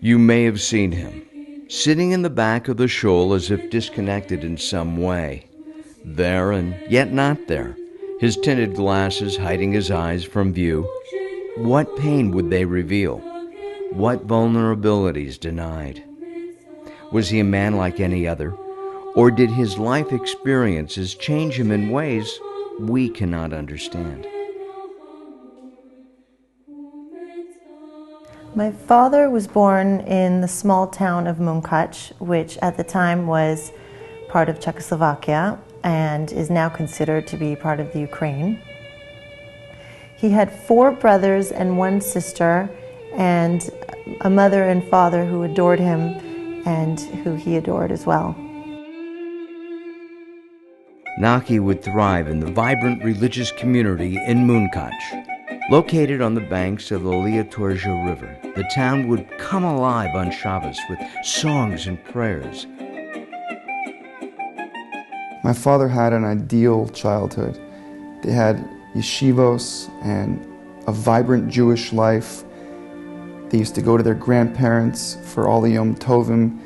You may have seen him, sitting in the back of the shoal as if disconnected in some way. There and yet not there, his tinted glasses hiding his eyes from view. What pain would they reveal? What vulnerabilities denied? Was he a man like any other? Or did his life experiences change him in ways we cannot understand? My father was born in the small town of Mumkach, which at the time was part of Czechoslovakia and is now considered to be part of the Ukraine. He had 4 brothers and 1 sister, and a mother and father who adored him and who he adored as well. Naki would thrive in the vibrant religious community in Mumkach. Located on the banks of the Liatorja River, the town would come alive on Shabbos with songs and prayers. My father had an ideal childhood. They had yeshivos and a vibrant Jewish life. They used to go to their grandparents for all the Yom Tovim.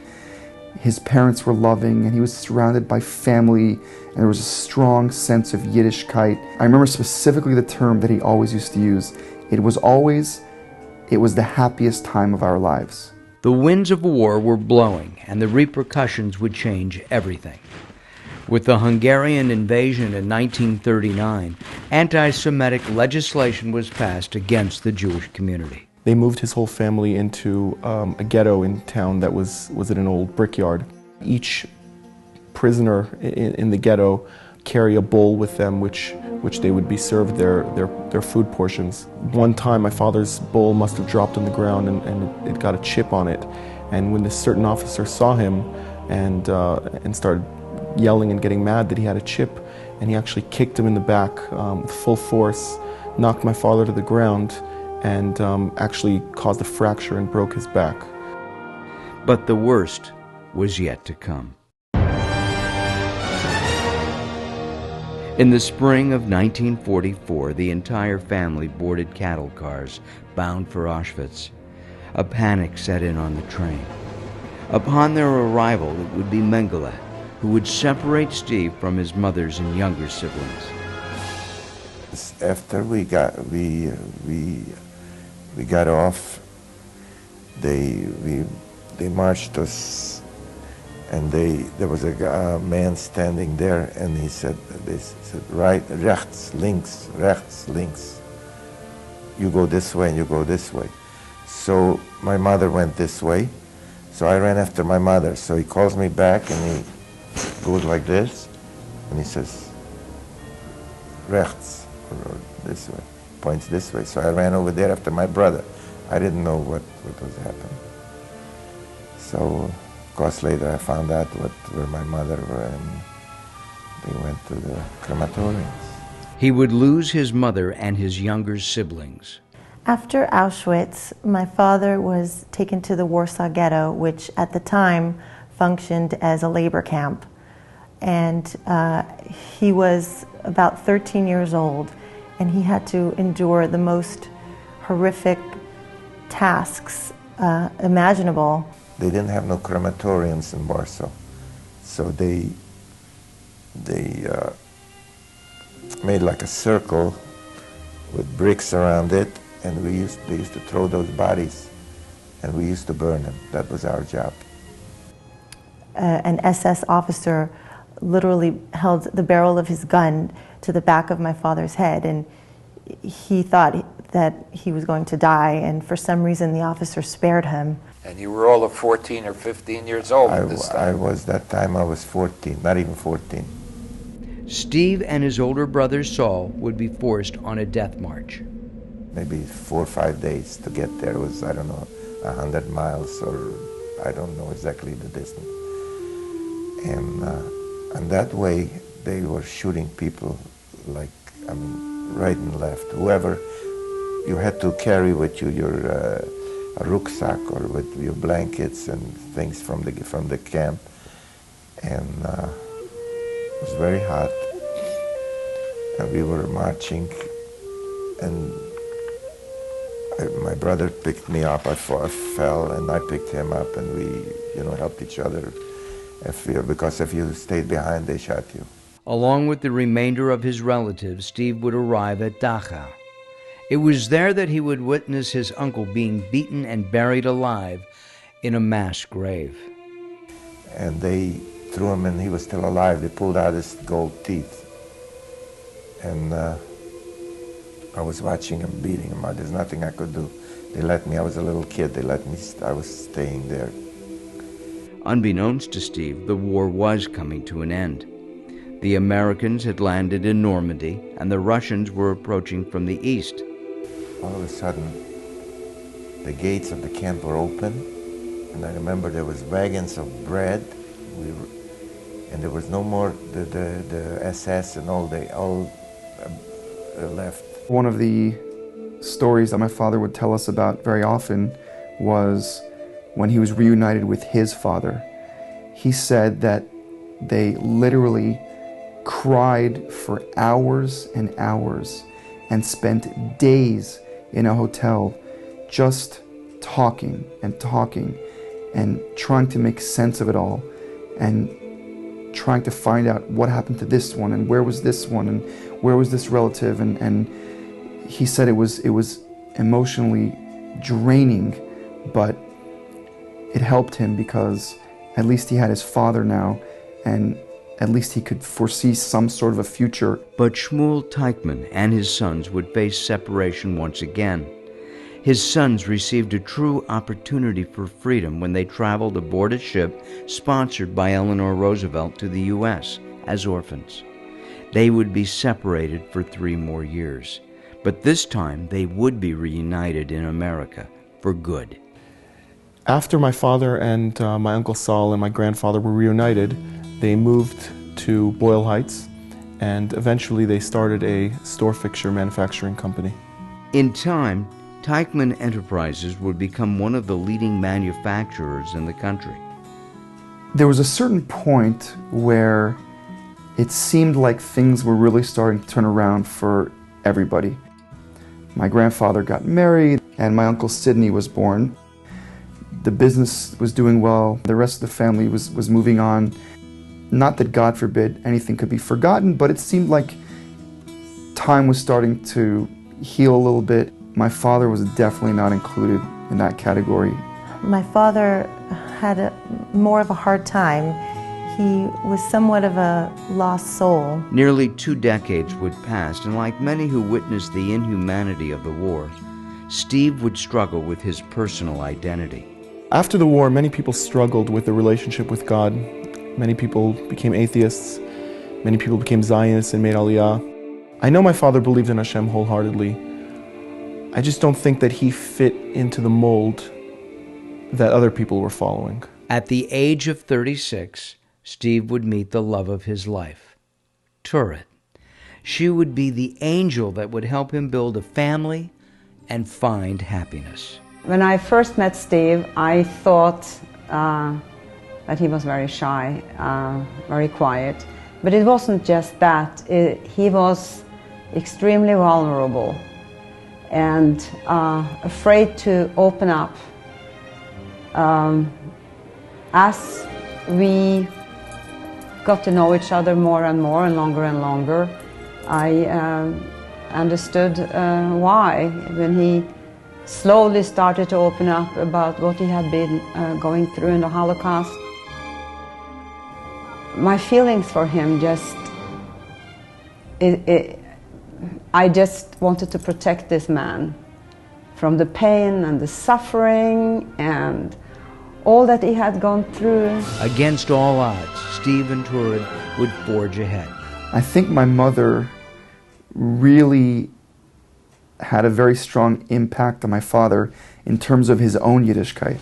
His parents were loving, and he was surrounded by family, and there was a strong sense of Yiddishkeit. I remember specifically the term that he always used to use. It was the happiest time of our lives. The winds of war were blowing, and the repercussions would change everything. With the Hungarian invasion in 1939, anti-Semitic legislation was passed against the Jewish community. They moved his whole family into a ghetto in town that was in an old brickyard. Each prisoner in the ghetto carry a bowl with them which they would be served their food portions. One time my father's bowl must have dropped on the ground and it got a chip on it. And when this certain officer saw him and started yelling and getting mad that he had a chip, and he actually kicked him in the back with full force, knocked my father to the ground, and actually caused a fracture and broke his back. But the worst was yet to come. In the spring of 1944, the entire family boarded cattle cars bound for Auschwitz. A panic set in on the train. Upon their arrival, it would be Mengele who would separate Steve from his mother's and younger siblings. After we got off, they marched us, and there was a man standing there, and they said right, rechts, links, rechts, links. You go this way and you go this way. So my mother went this way, so I ran after my mother. So he calls me back and he goes like this, and he says rechts, or this way, points this way. So I ran over there after my brother. I didn't know what was happening. So, of course, later I found out where my mother were, and they went to the crematoriums. He would lose his mother and his younger siblings. After Auschwitz, my father was taken to the Warsaw Ghetto, which at the time functioned as a labor camp. And he was about 13 years old, and he had to endure the most horrific tasks imaginable. They didn't have no crematoriums in Warsaw, so they made like a circle with bricks around it, and they used to throw those bodies, and we used to burn them. That was our job. An SS officer literally held the barrel of his gun to the back of my father's head, and he thought that he was going to die, and for some reason the officer spared him. And you were all of 14 or 15 years old at this time. I was 14, not even 14. Steve and his older brother Saul would be forced on a death march. Maybe 4 or 5 days to get there. It was, I don't know, 100 miles, or I don't know exactly the distance. And that way they were shooting people like, I mean, right and left. Whoever you had to carry with you your a rucksack or with your blankets and things from the camp, and it was very hot, and we were marching, and My brother picked me up. I fell, and I picked him up, and we, helped each other. Because if you stayed behind, they shot you. Along with the remainder of his relatives, Steve would arrive at Dachau. It was there that he would witness his uncle being beaten and buried alive in a mass grave. And they threw him, and he was still alive. They pulled out his gold teeth. And I was watching him, beating him. There's nothing I could do. They let me, I was a little kid, they let me, I was staying there. Unbeknownst to Steve, the war was coming to an end. The Americans had landed in Normandy, and the Russians were approaching from the east. All of a sudden, the gates of the camp were open, and I remember there was wagons of bread, and there was no more the SS and all, they all left. One of the stories that my father would tell us about very often was when he was reunited with his father. He said that they literally cried for hours and hours and spent days in a hotel just talking and trying to make sense of it all and trying to find out what happened to this one and where was this one and where was this relative, and he said it was emotionally draining, but it helped him because at least he had his father now, and at least he could foresee some sort of a future. But Shmuel Teichman and his sons would face separation once again. His sons received a true opportunity for freedom when they traveled aboard a ship sponsored by Eleanor Roosevelt to the U.S. as orphans. They would be separated for 3 more years, but this time they would be reunited in America for good. After my father and my Uncle Saul and my grandfather were reunited, they moved to Boyle Heights, and eventually they started a store fixture manufacturing company. In time, Teichman Enterprises would become one of the leading manufacturers in the country. There was a certain point where it seemed like things were really starting to turn around for everybody. My grandfather got married, and my Uncle Sidney was born. The business was doing well. The rest of the family was moving on. Not that, God forbid, anything could be forgotten, but it seemed like time was starting to heal a little bit. My father was definitely not included in that category. My father had more of a hard time. He was somewhat of a lost soul. Nearly 2 decades would pass, and like many who witnessed the inhumanity of the war, Steve would struggle with his personal identity. After the war, many people struggled with their relationship with God. Many people became atheists. Many people became Zionists and made Aliyah. I know my father believed in Hashem wholeheartedly. I just don't think that he fit into the mold that other people were following. At the age of 36, Steve would meet the love of his life, Turit. She would be the angel that would help him build a family and find happiness. When I first met Steve, I thought that he was very shy, very quiet. But it wasn't just that. He was extremely vulnerable and afraid to open up. As we got to know each other more and more and longer, I understood why. When he slowly started to open up about what he had been going through in the Holocaust, my feelings for him just, I just wanted to protect this man from the pain and the suffering and all that he had gone through. Against all odds, Steve and Turid would forge ahead. I think my mother really had a very strong impact on my father in terms of his own Yiddishkeit.